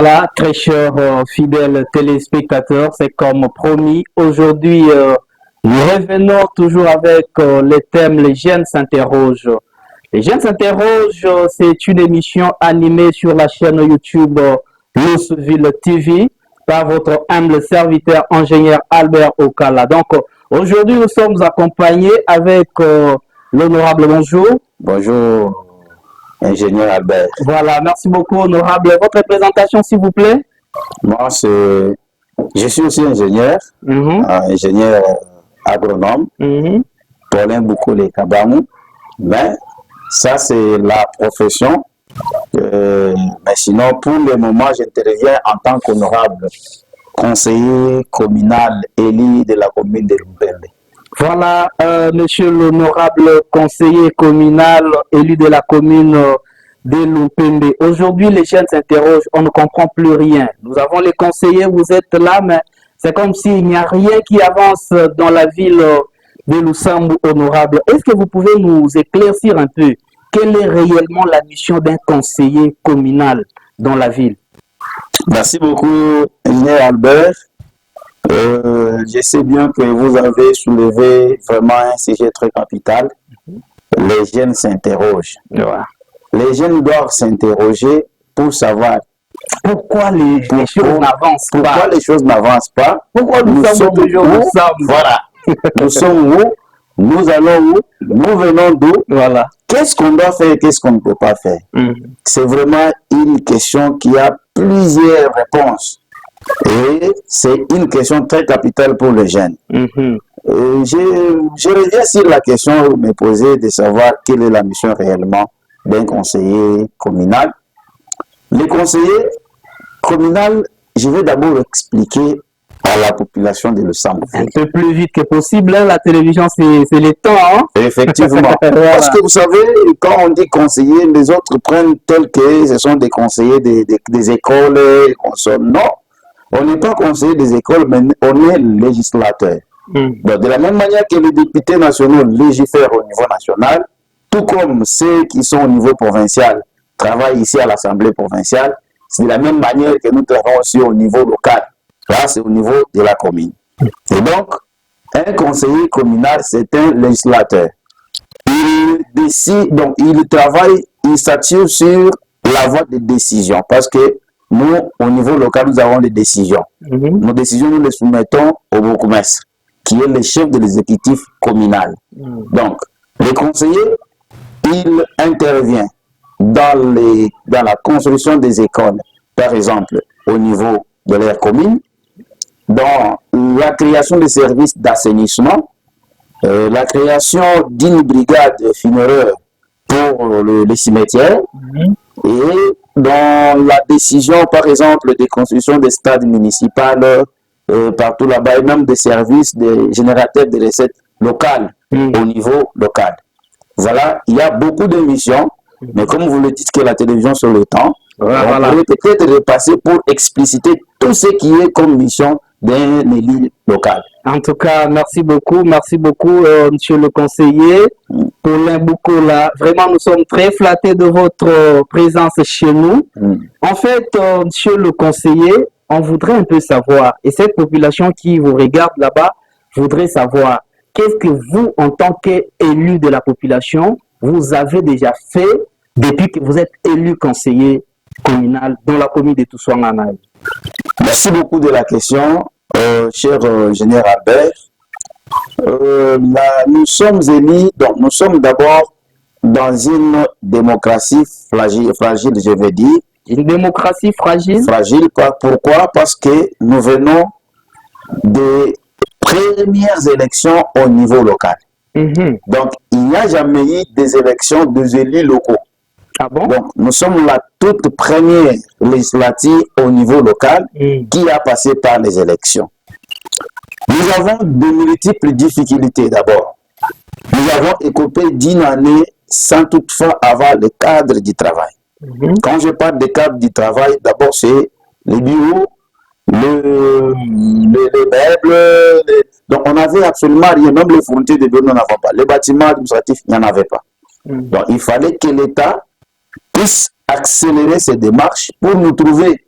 Voilà, très chers fidèles téléspectateurs, c'est comme promis. Aujourd'hui, nous revenons toujours avec le thème Les jeunes s'interrogent. Les jeunes s'interrogent, c'est une émission animée sur la chaîne YouTube Lousville TV par votre humble serviteur ingénieur Albert Okala. Donc, aujourd'hui, nous sommes accompagnés avec l'honorable bonjour. Bonjour, ingénieur Albert. Voilà, merci beaucoup, honorable. Votre présentation, s'il vous plaît. Moi, je suis aussi ingénieur, ingénieur agronome, Paulin Boukoulé Kabamou. Mais ça, c'est la profession. Mais sinon, pour le moment, j'interviens en tant qu'honorable conseiller communal élu de la commune de Lumpembe. Voilà, monsieur l'honorable conseiller communal élu de la commune de Lumpembe. Aujourd'hui, les jeunes s'interrogent, on ne comprend plus rien. Nous avons les conseillers, vous êtes là, mais c'est comme s'il n'y a rien qui avance dans la ville de Lusambu, honorable. Est-ce que vous pouvez nous éclaircir un peu quelle est réellement la mission d'un conseiller communal dans la ville? Merci beaucoup, ingénieur Albert. Je sais bien que vous avez soulevé vraiment un sujet très capital. Les jeunes s'interrogent. Ouais. Les jeunes doivent s'interroger pour savoir pourquoi les choses n'avancent pas. Pourquoi les choses n'avancent pas. Pourquoi nous sommes toujours ensemble. Voilà. Nous sommes où? Nous allons où? Nous venons d'où? Voilà. Qu'est-ce qu'on doit faire et qu'est-ce qu'on ne peut pas faire? C'est vraiment une question qui a plusieurs réponses. Et c'est une question très capitale pour les jeunes. Je reviens sur la question me posée de savoir quelle est la mission réellement d'un conseiller communal. Les conseillers communaux, je vais d'abord expliquer à la population de Lusambu. Un peu plus vite que possible, hein, la télévision c'est le temps. Hein? Effectivement. Voilà. Parce que vous savez, quand on dit conseiller, les autres prennent tel que ce sont des conseillers des écoles. Non, on n'est pas conseiller des écoles, mais on est législateur. Donc, de la même manière que les députés nationaux légifèrent au niveau national, tout comme ceux qui sont au niveau provincial travaillent ici à l'Assemblée provinciale, c'est de la même manière que nous travaillons aussi au niveau local. Là, c'est au niveau de la commune. Et donc, un conseiller communal, c'est un législateur. Il décide, donc il travaille, il s'attire sur la voie de décision. Parce que nous, au niveau local, nous avons des décisions. Nos décisions, nous les soumettons au bourgmestre, qui est le chef de l'exécutif communal. Donc, les conseillers, il intervient dans la construction des écoles, par exemple, au niveau de leur commune, dans la création de services d'assainissement, la création d'une brigade funéraire pour les cimetières, et dans la décision, par exemple, de construction des stades municipaux partout là-bas, et même des services des générateurs de recettes locales au niveau local. Voilà, il y a beaucoup de missions, mais comme vous le dites que la télévision sur le temps, on pourrait peut-être repasser pour expliciter tout ce qui est comme mission d'un élu local. En tout cas, merci beaucoup, monsieur le conseiller Paulin Boukola. Vraiment, nous sommes très flattés de votre présence chez nous. En fait, monsieur le conseiller, on voudrait un peu savoir, et cette population qui vous regarde là-bas voudrait savoir, qu'est-ce que vous, en tant qu'élu de la population, vous avez déjà fait depuis que vous êtes élu conseiller communal dans la commune de Toussouanganaï? Merci beaucoup de la question, cher ingénieur Albert. Nous sommes élus, donc nous sommes d'abord dans une démocratie fragile, je vais dire. Une démocratie fragile? Fragile, pourquoi? Parce que nous venons des premières élections au niveau local. Donc, il n'y a jamais eu des élections des élus locaux. Ah bon? Donc, nous sommes la toute première législative au niveau local qui a passé par les élections. Nous avons de multiples difficultés d'abord. Nous avons écopé d'une année sans toutefois avoir le cadre du travail. Quand je parle de cadre du travail, d'abord c'est les bureaux, les meubles. Donc, on n'avait absolument rien. Même les fournitures de bureaux, nous n'avons pas. Les bâtiments administratifs, il n'y en avait pas. Donc, il fallait que l'État puisse accélérer ces démarches pour nous trouver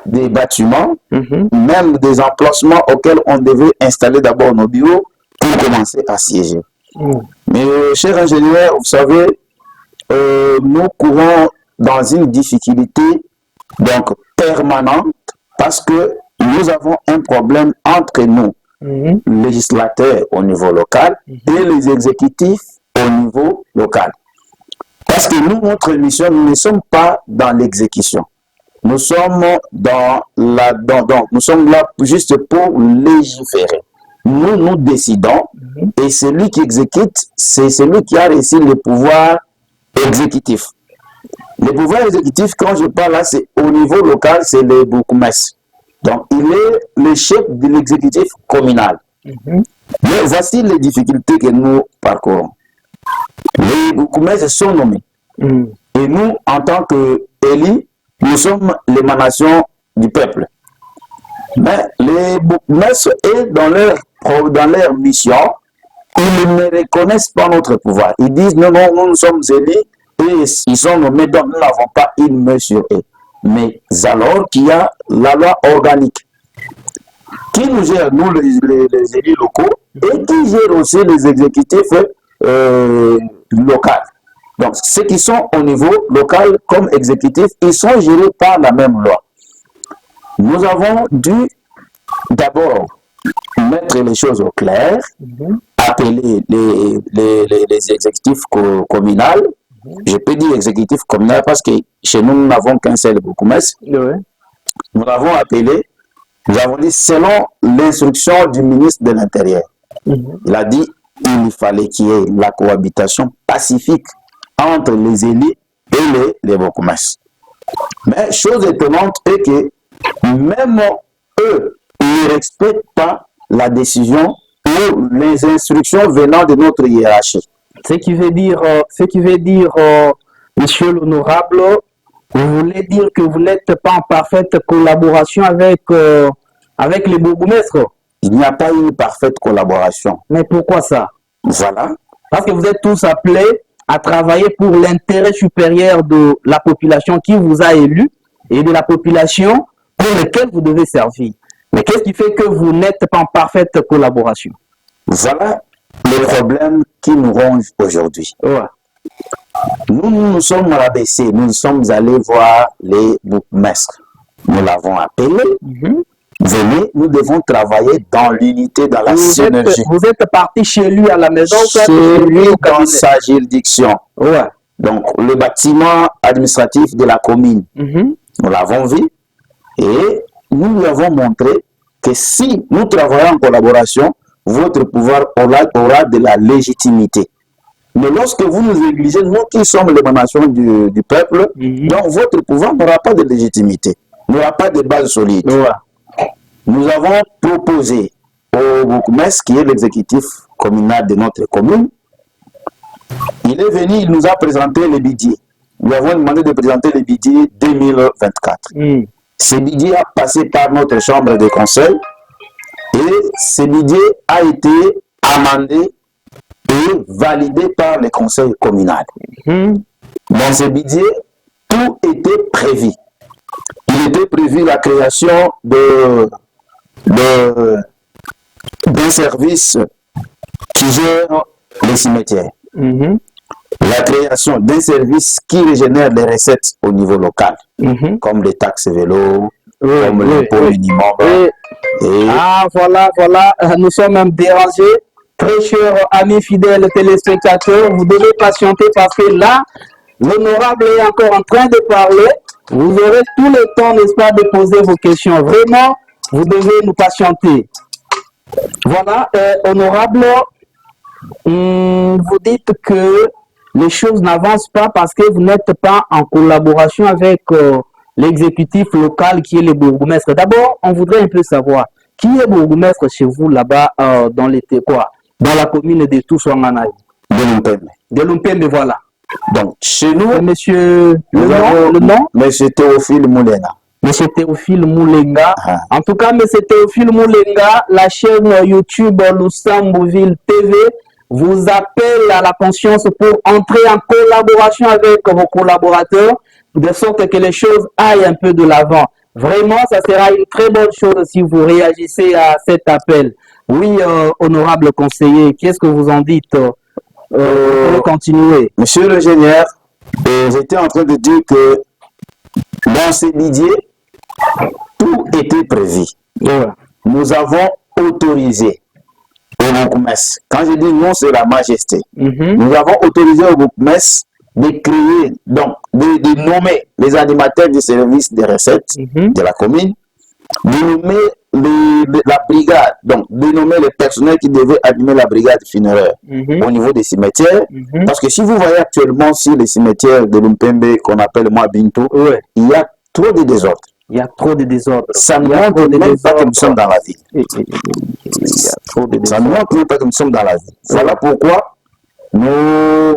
des bâtiments, même des emplacements auxquels on devait installer d'abord nos bureaux pour commencer à siéger. Mais, cher ingénieur, vous savez, nous courons dans une difficulté donc permanente parce que nous avons un problème entre nous, législateurs au niveau local et les exécutifs au niveau local. Parce que nous, notre mission, nous ne sommes pas dans l'exécution. Nous sommes nous sommes là juste pour légiférer. Nous décidons et celui qui exécute, c'est celui qui a reçu le pouvoir exécutif. Le pouvoir exécutif, quand je parle là, c'est au niveau local, c'est le bourgmestre. Donc, il est le chef de l'exécutif communal. Mais voici les difficultés que nous parcourons. Les bourgmestres sont nommés. Et nous, en tant qu'élus, nous sommes l'émanation du peuple. Mais les bourgmestres, dans leur mission, ils ne reconnaissent pas notre pouvoir. Ils disent non, nous sommes élus et ils sont nommés, donc nous n'avons pas une main sur eux. Mais alors qu'il y a la loi organique qui nous gère, nous les élus locaux, et qui gère aussi les exécutifs locaux. Donc ceux qui sont au niveau local comme exécutifs, ils sont gérés par la même loi. Nous avons dû d'abord mettre les choses au clair, appeler les exécutifs communaux. Je peux dire exécutif communal parce que chez nous, nous n'avons qu'un seul bourgmestre. Nous l'avons appelé, nous avons dit selon l'instruction du ministre de l'Intérieur. Il a dit qu'il fallait qu'il y ait la cohabitation pacifique entre les élus et les bourgmestres. Mais chose étonnante est que même eux, ils ne respectent pas la décision ou les instructions venant de notre hiérarchie. Ce qui veut dire, monsieur l'honorable, vous voulez dire que vous n'êtes pas en parfaite collaboration avec les bourgmestres? Il n'y a pas une parfaite collaboration. Mais pourquoi ça? Voilà. Parce que vous êtes tous appelés à travailler pour l'intérêt supérieur de la population qui vous a élu et de la population pour laquelle vous devez servir. Mais qu'est-ce qui fait que vous n'êtes pas en parfaite collaboration? Voilà le problème qui nous ronge aujourd'hui. Nous sommes rabaissés, nous sommes allés voir les bourgmestres. Nous l'avons appelé. Venez, nous devons travailler dans l'unité, dans la synergie. Vous êtes parti chez lui à la maison? Chez lui, dans sa juridiction. Donc, le bâtiment administratif de la commune. Nous l'avons vu et nous lui avons montré que si nous travaillons en collaboration, votre pouvoir aura de la légitimité. Mais lorsque vous nous négligez, nous qui sommes l'émanation du peuple, donc votre pouvoir n'aura pas de légitimité, n'aura pas de base solide. Nous avons proposé au bourgmestre, qui est l'exécutif communal de notre commune, il est venu, il nous a présenté le budget. Nous avons demandé de présenter le budget 2024. Ce budget a passé par notre chambre de conseil et ce budget a été amendé et validé par le conseil communal. Dans ce budget, tout était prévu. Il était prévu la création d'un service qui gère les cimetières. La création d'un service qui régénère les recettes au niveau local, comme les taxes vélo, comme l'impôt minimum. Ah, voilà, nous sommes même dérangés. Très chers amis fidèles téléspectateurs, vous devez patienter parce que là, l'honorable est encore en train de parler. Vous aurez tout le temps, n'est-ce pas, de poser vos questions. Vraiment, vous devez nous patienter. Voilà, honorable, vous dites que les choses n'avancent pas parce que vous n'êtes pas en collaboration avec l'exécutif local qui est le bourgmestre. D'abord, on voudrait un peu savoir qui est bourgmestre chez vous là-bas dans la commune de Toussouanganaï. De Lumpembe, voilà. Donc, chez nous, monsieur, le nom? Monsieur Théophile Moulenga. Monsieur Théophile Moulenga. En tout cas, monsieur Théophile Moulenga, la chaîne YouTube Lusamboville TV vous appelle à la conscience pour entrer en collaboration avec vos collaborateurs, de sorte que les choses aillent un peu de l'avant. Vraiment, ça sera une très bonne chose si vous réagissez à cet appel. Oui, honorable conseiller, qu'est-ce que vous en dites? Pour continuer. Monsieur l'ingénieur, j'étais en train de dire que dans ce budget, tout était prévu. Nous avons autorisé au Bourgmestre. Quand je dis nous, c'est la majesté. Nous avons autorisé au Bourgmestre de créer, donc de nommer les animateurs du service des recettes de la commune, de nommer la brigade, donc de nommer les personnels qui devaient animer la brigade funéraire au niveau des cimetières. Parce que si vous voyez actuellement sur les cimetières de Lumpembe, qu'on appelle Binto, il y a trop de désordre. Il y a trop de désordre. Ça ne montre même pas que nous sommes dans la vie. Ça ne montre même pas que nous sommes dans la vie. Voilà pourquoi nous